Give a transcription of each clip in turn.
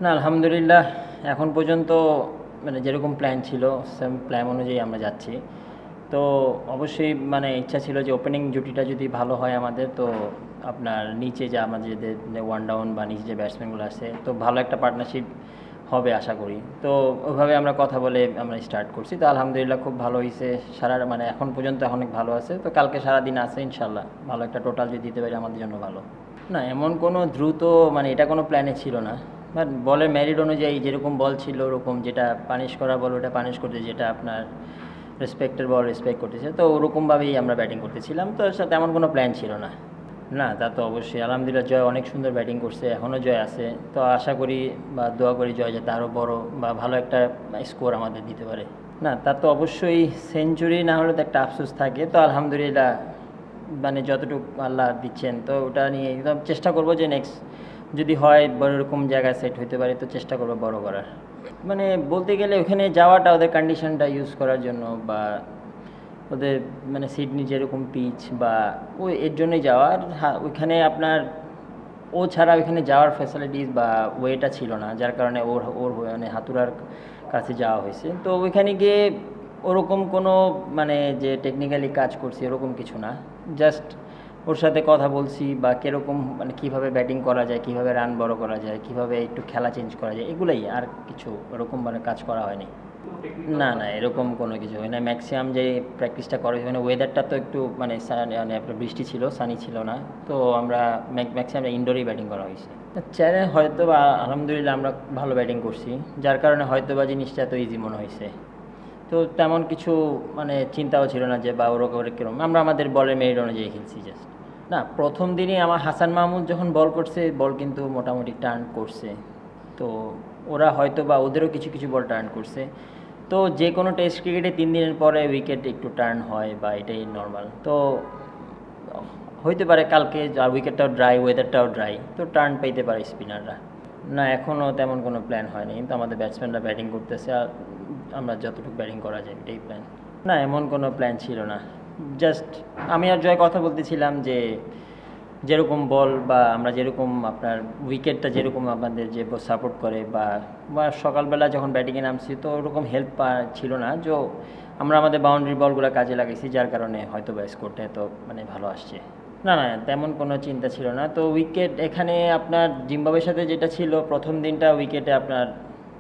না, আলহামদুলিল্লাহ এখন পর্যন্ত মানে যেরকম প্ল্যান ছিল সেম প্ল্যান অনুযায়ী আমরা যাচ্ছি। তো অবশ্যই মানে ইচ্ছা ছিল যে ওপেনিং জুটিটা যদি ভালো হয় আমাদের, তো আপনার নিচে যে আমাদের যে ওয়ান ডাউন বা নিচে যে ব্যাটসম্যানগুলো আছে, তো ভালো একটা পার্টনারশিপ হবে আশা করি। তো ওইভাবে আমরা কথা বলে আমরা স্টার্ট করছি। তো আলহামদুলিল্লাহ খুব ভালো হয়েছে। সারা মানে এখন পর্যন্ত অনেক ভালো আছে। তো কালকে সারাদিন আছে ইনশাল্লাহ, ভালো একটা টোটাল যদি দিতে পারি আমাদের জন্য ভালো। না, এমন কোনো দ্রুত মানে এটা কোনো প্ল্যানে ছিল না। বাট বলের মেরিট অনুযায়ী যেরকম বল ছিল ওরকম, যেটা পানিশ করা বল ওটা পানিশ করতে, যেটা আপনার রেসপেক্টের বল রেসপেক্ট করতেছে, তো ওরকমভাবেই আমরা ব্যাটিং করতেছিলাম। তো তেমন কোনো প্ল্যান ছিল না। না, তা তো অবশ্যই আলহামদুলিল্লাহ জয় অনেক সুন্দর ব্যাটিং করছে, এখনও জয় আছে। তো আশা করি বা দোয়া করি জয় যাতে আরও বড় বা ভালো একটা স্কোর আমাদের দিতে পারে। না, তা তো অবশ্যই সেঞ্চুরি না হলে তো একটা আফসোস থাকে। তো আলহামদুলিল্লাহ মানে যতটুকু আল্লাহ দিচ্ছেন, তো ওটা নিয়ে একদম চেষ্টা করব যে নেক্সট যদি হয় বড় এরকম জায়গায় সেট হইতে পারে, তো চেষ্টা করবো বড় করার। মানে বলতে গেলে ওখানে যাওয়াটা ওদের কন্ডিশনটা ইউজ করার জন্য, বা ওদের মানে সিডনি যেরকম পিচ বা ওই এর জন্যই যাওয়া। আর হ্যাঁ, ওইখানে আপনার ও ছাড়া ওইখানে যাওয়ার ফ্যাসিলিটিস বা ওয়েটা ছিল না, যার কারণে ওর ওর মানে হাতুড়ার কাছে যাওয়া হয়েছে। তো ওইখানে গিয়ে ওরকম কোনো মানে যে টেকনিক্যালি কাজ করছি এরকম কিছু না। জাস্ট ওর সাথে কথা বলছি বা কীরকম মানে কীভাবে ব্যাটিং করা যায়, কীভাবে রান বড় করা যায়, কীভাবে একটু খেলা চেঞ্জ করা যায়, এগুলোই। আর কিছু ওরকম মানে কাজ করা হয়নি। না, না, এরকম কোনো কিছু হয় না। ম্যাক্সিমাম যে প্র্যাকটিসটা করে মানে ওয়েদারটা তো একটু মানে মানে আপনার বৃষ্টি ছিল, সানি ছিল না। তো আমরা ম্যাক্সিমাম ইনডোরেই ব্যাটিং করা হয়েছে। চ্যালেঞ্জ হয়তো বা আলহামদুলিল্লাহ আমরা ভালো ব্যাটিং করছি, যার কারণে হয়তো বা জিনিসটা এত ইজি মনে হয়েছে। তো তেমন কিছু মানে চিন্তাও ছিল না যে বা ওরকম কীরকম, আমরা আমাদের বলের মেরিট অনুযায়ী খেলছি জাস্ট। না, প্রথম দিনই আমার হাসান মাহমুদ যখন বল করছে, বল কিন্তু মোটামুটি টার্ন করছে। তো ওরা হয়তো বা ওদেরও কিছু কিছু বল টার্ন করছে। তো যে কোনো টেস্ট ক্রিকেটে 3 দিনের পরে উইকেট একটু টার্ন হয় বা এটাই নর্মাল। তো হইতে পারে কালকে আর উইকেটটাও ড্রাই, ওয়েদারটাও ড্রাই, তো টার্ন পাইতে পারে স্পিনাররা। না, এখনও তেমন কোনো প্ল্যান হয়নি, কিন্তু আমাদের ব্যাটসম্যানরা ব্যাটিং করতেছে আর আমরা যতটুকু ব্যাটিং করা যায় এটাই প্ল্যান। না, এমন কোনো প্ল্যান ছিল না। জাস্ট আমি আর জয় কথা বলতেছিলাম যে যেরকম বল বা আমরা যেরকম আপনার উইকেটটা যেরকম আমাদের যে সাপোর্ট করে বা বা সকালবেলা যখন ব্যাটিংয়ে নামছি, তো ওরকম হেল্প ছিল না যে আমরা আমাদের বাউন্ডারি বলগুলো কাজে লাগাইছি, যার কারণে হয়তো বা স্কোরটা এত মানে ভালো আসছে। না, না, তেমন কোনো চিন্তা ছিল না। তো উইকেট এখানে আপনার জিম্বাবুয়ের সাথে যেটা ছিল প্রথম দিনটা, উইকেটে আপনার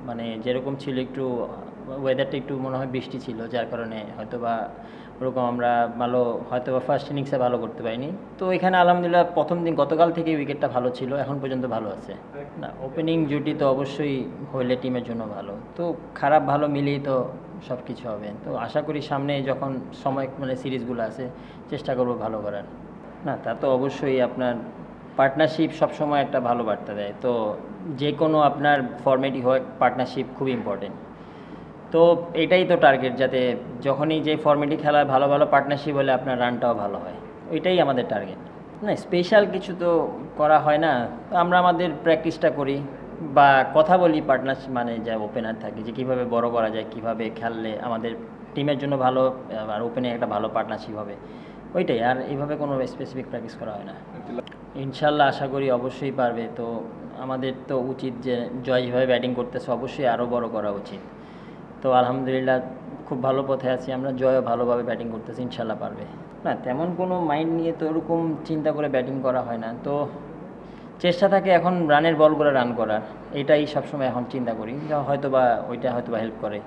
মানে যেরকম ছিল একটু ওয়েদারটা একটু মনে হয় বৃষ্টি ছিল, যার কারণে হয়তো বা ওরকম আমরা ভালো হয়তো বা ফার্স্ট ইনিংসে ভালো করতে পারিনি। তো এখানে আলহামদুলিল্লাহ প্রথম দিন গতকাল থেকে উইকেটটা ভালো ছিল, এখন পর্যন্ত ভালো আছে। না, ওপেনিং জুটি তো অবশ্যই হইলে টিমের জন্য ভালো। তো খারাপ ভালো মিলিয়ে তো সব কিছু হবে। তো আশা করি সামনে যখন সময় মানে সিরিজগুলো আছে, চেষ্টা করবো ভালো করার। না, তা তো অবশ্যই আপনার পার্টনারশিপ সবসময় একটা ভালো বার্তা দেয়। তো যে কোনো আপনার ফর্মেটই হয়, পার্টনারশিপ খুব ইম্পর্টেন্ট। তো এটাই তো টার্গেট, যাতে যখনই যে ফর্মেটই খেলা ভালো ভালো পার্টনারশিপ হলে আপনার রানটাও ভালো হয়, ওইটাই আমাদের টার্গেট। না, স্পেশাল কিছু তো করা হয় না। তো আমরা আমাদের প্র্যাকটিসটা করি বা কথা বলি পার্টনারশিপ মানে যা ওপেনার থাকে, যে কীভাবে বড় করা যায়, কীভাবে খেললে আমাদের টিমের জন্য ভালো আর ওপেনে একটা ভালো পার্টনারশিপ হবে, ওইটাই। আর এইভাবে কোনো স্পেসিফিক প্র্যাকটিস করা হয় না। ইনশাল্লাহ আশা করি অবশ্যই পারবে। তো আমাদের তো উচিত যে জয় যেভাবে ব্যাটিং করতেছে অবশ্যই আরও বড় করা উচিত। তো আলহামদুলিল্লাহ খুব ভালো পথে আছি আমরা, জয়ও ভালোভাবে ব্যাটিং করতেছি, ইনশাল্লাহ পারবে। না, তেমন কোনো মাইন্ড নিয়ে তো ওরকম চিন্তা করে ব্যাটিং করা হয় না। তো চেষ্টা থাকে এখন রানের বলগুলো রান করার, এটাই সবসময় এখন চিন্তা করি, হয়তো বা ওইটা হয়তো বা হেল্প করে।